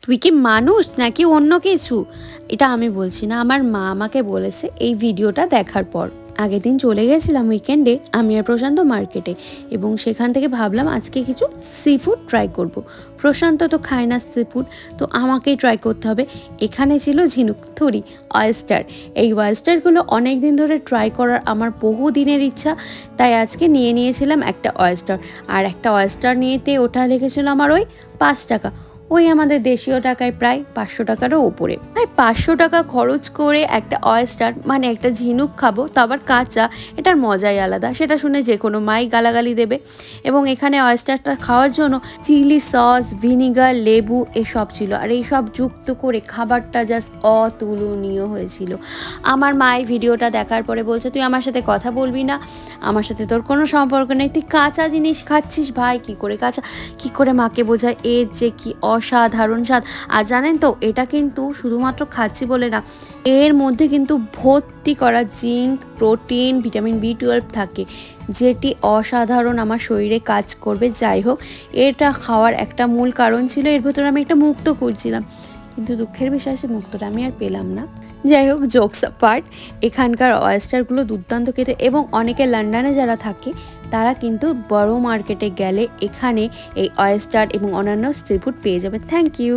তুই কি মানুষ নাকি অন্য কিছু? এটা আমি বলছি না, আমার মা আমাকে বলেছে এই ভিডিওটা দেখার পর। আগের দিন চলে গেছিলাম উইকেন্ডে আমি আর প্রশান্ত মার্কেটে, এবং সেখান থেকে ভাবলাম আজকে কিছু সি ফুড ট্রাই করব। প্রশান্ত তো খায় না সি ফুড, তো আমাকেই ট্রাই করতে হবে। এখানে ছিল ঝিনুক, থুরি, অয়েস্টার। এই অয়েস্টারগুলো অনেক দিন ধরে ট্রাই করার আমার বহু দিনের ইচ্ছা, তাই আজকে নিয়ে নিয়েছিলাম একটা অয়েস্টার। আর একটা অয়েস্টার নিয়েতে ওটা লেগেছিল আমার ওই 5 টাকা, ওই আমাদের দেশীয় টাকায় প্রায় 500 টাকারও উপরে। তাই 500 টাকা খরচ করে একটা অয়েস্টার মানে একটা ঝিনুক খাবো, তো আবার কাঁচা, এটার মজাই আলাদা। সেটা শুনে যে কোনো মাই গালাগালি দেবে। এবং এখানে অয়েস্টারটা খাওয়ার জন্য চিলি সস, ভিনিগার, লেবু এসব ছিল, আর এইসব যুক্ত করে খাবারটা জাস্ট অতুলনীয় হয়েছিল। আমার মা এই ভিডিওটা দেখার পরে বলছে, তুই আমার সাথে কথা বলবি না, আমার সাথে তোর কোনো সম্পর্ক নেই, তুই কাঁচা জিনিস খাচ্ছিস। ভাই কী করে কাঁচা, কী করে মাকে বোঝায় এর যে কি অসাধারণ স্বাদ। আর জানেন তো, এটা কিন্তু শুধুমাত্র খাচ্ছি বলে না, এর মধ্যে কিন্তু ভর্তি করা জিঙ্ক, প্রোটিন, ভিটামিন বি 12 থাকে, যেটি অসাধারণ আমার শরীরে কাজ করবে। যাই হোক, এটা খাওয়ার একটা মূল কারণ ছিল এর ভেতরে আমি একটা মুক্ত খুঁজছিলাম, কিন্তু দুঃখের বিষয় সে মুক্তটা আমি আর পেলাম না। যাই হোক, জোকস অ্যাপার্ট, এখানকার অয়েস্টারগুলো দুর্দান্ত খেতে, এবং অনেকে লন্ডনে যারা থাকে তারা কিন্তু বড় মার্কেটে গেলে এখানে এই অয়েস্টার এবং অন্যান্য সি ফুড পেয়ে যাবে। Thank you.